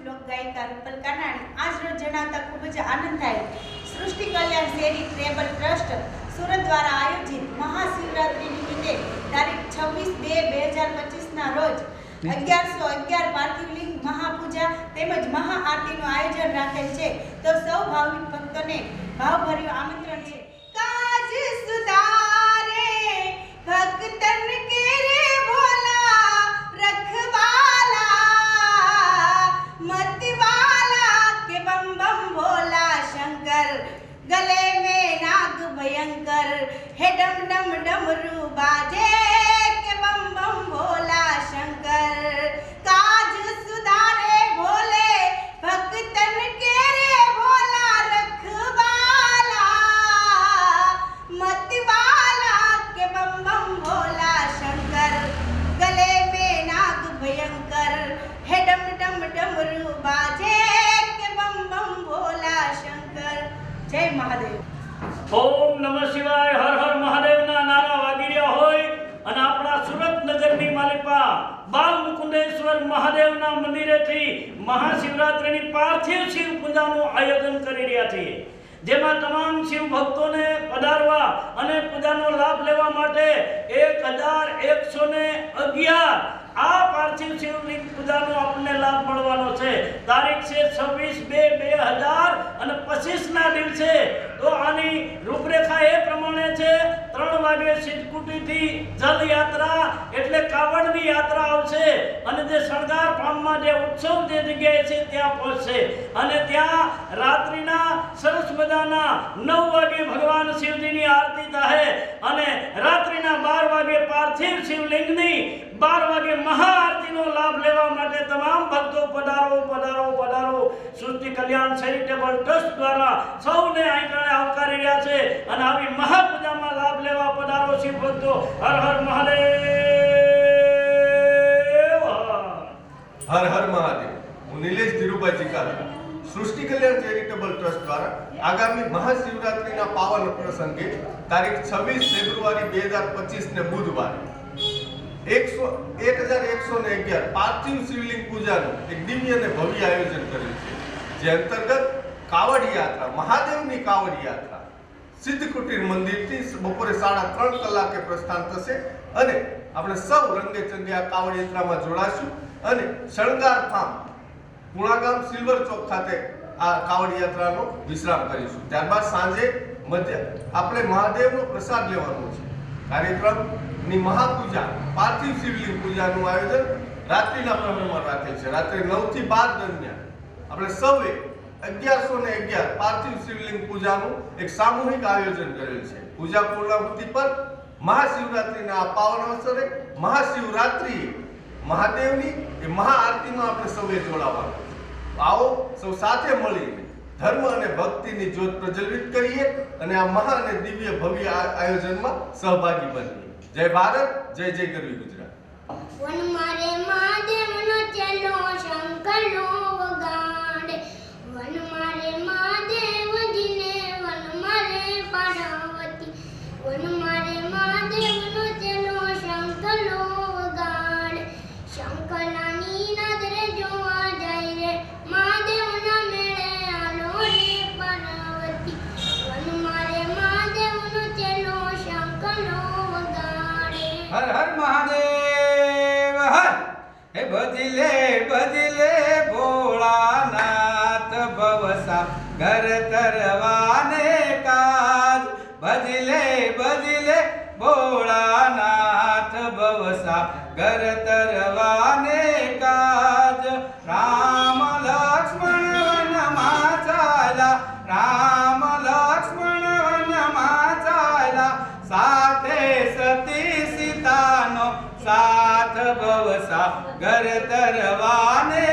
લોક ગાયિકા રૂપલ કાનાણી આજ રોજ જણાવતા ખૂબ જ આનંદ થાય. સૃષ્ટિ કલ્યાણ ચેરિટેબલ ટ્રસ્ટ સુરત દ્વારા આયોજિત મહાશિવરાત્રી નિમિત્તે તારીખ 26/2/2025 ના રોજ 1111 પાર્થિવ લિંગ મહાપૂજા તેમજ મહાઆરતીનું આયોજન રાખેલ છે. તો સૌ ભાવિક ભક્તોને ભાવભર્યું આમંત્રણ છે. કાજ સુધારે ભક્તન કે રે ભોલા રખવાલા मतवाला के बम बम भोला शंकर गले में नाग भयंकर है डम डम डमरू बाजे के बम बम भोला शंकर काज सुधारे भोले भक्तन के रे भोला रखवाला मतवाला के बम बम भोला शंकर गले में नाग भयंकर है डम डम डमरू बाजे के बम बम भोला शंकर. जय महादेव. ઓમ નમઃ શિવાય. હર હર મહાદેવના નારા વાગી રહ્યા હોય અને આપણા સુરત નગરની માલિપા બાલ મુકુંદેશ્વર મહાદેવના મંદિરેથી મહાશિવરાત્રિની પાર્થિવ શિવ પૂજાનું આયોજન કરી રહ્યા છીએ, જેમાં તમામ શિવ ભક્તોને પધારવા અને પૂજાનો લાભ લેવા માટે 1111 આ પાર્થિવ શિવલિંગ પૂજાનો આપણને લાભ મળવાનો છે. તારીખ છે 26/2/2025 ના દિવસે. તો આની રૂપરેખા એ પ્રમાણે છે: 3 વાગે સિદ્ધકુટીથી જલ યાત્રા એટલે કાવડની યાત્રા આવશે અને જે શણગાર ફાર્મમાં જે ઉત્સવ જે જગ્યાએ છે ત્યાં પહોંચશે અને ત્યાં રાત્રિના સરસ મજાના 9 વાગે ભગવાન શિવજીની આરતી થાય અને રાત્રિના 12 વાગે પાર્થિવ શિવલિંગની 12 વાગે મહાઆરતીનો લાભ લેવા માટે તમામ ભક્તો પધારો પધારો પધારો. સૃષ્ટિ કલ્યાણ ચેરિટેબલ ટ્રસ્ટ દ્વારા સૌને અહીં આવકારી રહ્યા છે અને આવી મહાપૂજામાં લાભ લેવા પધારો શિવ ભક્તો. હર હર મહાદેવ. હર હર મહાદેવ. હું નિલેશ ધીરુભાઈ ચિકાલા સૃષ્ટિ કલ્યાણ ચેરિટેબલ ટ્રસ્ટ દ્વારા આગામી મહાશિવરાત્રિના પાવન પ્રસંગે તારીખ 26 ફેબ્રુઆરી 2025 ને બુધવારે 1111 પાર્થિવ શિવલિંગ પૂજાનું એક દિવ્ય અને ભવ્ય આયોજન કર્યું છે, જે અંતર્ગત કાવડ યાત્રા, મહાદેવની કાવડ યાત્રા સિદ્ધકુટીર મંદિરથી બપોરે 3:30 કલાકે પ્રસ્થાન થશે અને આપણે સૌ રંગે ચંગે આ કાવડ યાત્રામાં જોડાશું અને શણગાર ફાર્મ પુણાગામ સિલ્વર ચોક ખાતે આ કાવડ યાત્રાનો વિશ્રામ કરીશું. ત્યારબાદ સાંજે આપણે મહાદેવનો પ્રસાદ લેવાનો છે. કાર્યક્રમની મહાપૂજા પાર્થિવ શિવલિંગ પૂજાનું આયોજન રાત્રિના પ્રહરમાં રાખેલ છે. રાત્રે 9 થી 12 દરમિયાન આપણે સૌએ 1111 પાર્થિવ શિવલિંગ પૂજાનું એક સામૂહિક આયોજન કરેલ છે. પૂજા પૂર્ણાહુતિ પર મહાશિવરાત્રિના આ પાવન અવસરે મહાશિવરાત્રિએ મહાદેવની એ મહાઆરતીમાં આપણે સૌએ જોડાવાનું છે. આવો સૌ સાથે મળીને ધર્મ અને ભક્તિની જ્યોત પ્રજ્વલિત કરીએ અને આ મહા અને દિવ્ય ભવ્ય આયોજનમાં સહભાગી બનીએ. જય ભારત, જય જય ગરવી ગુજરાત. વન મારે મહાદેવનો ચેલો શંકરનો વગાડે, વન મારે મહાદેવજીને, વન મારે પાર્વતી, વન મારે મહાદેવનો ચેલો શંકરનો વગાડે, શંકરના નીનાદ રે જોવા જાય રે મહાદેવના મેળે આલો રે પાર્વતી, વન મારે મહાદેવનો ચેલો શંકરનો વગાડે. હર હર મહાદેવ હર. હે ભજલે ભજલે ભોળાનાથ ભવસા ઘર તરવાને કાજ, ભજલે ભજલે ભોળાનાથ ભવસા ઘર તરવાને કાજ. રામ લક્ષ્મણ વનમાં ચાલા, રામ લક્ષ્મણ વનમાં ચાલા, સાથે સતી સીતાનો સાથ ભવસા ઘર તરવાને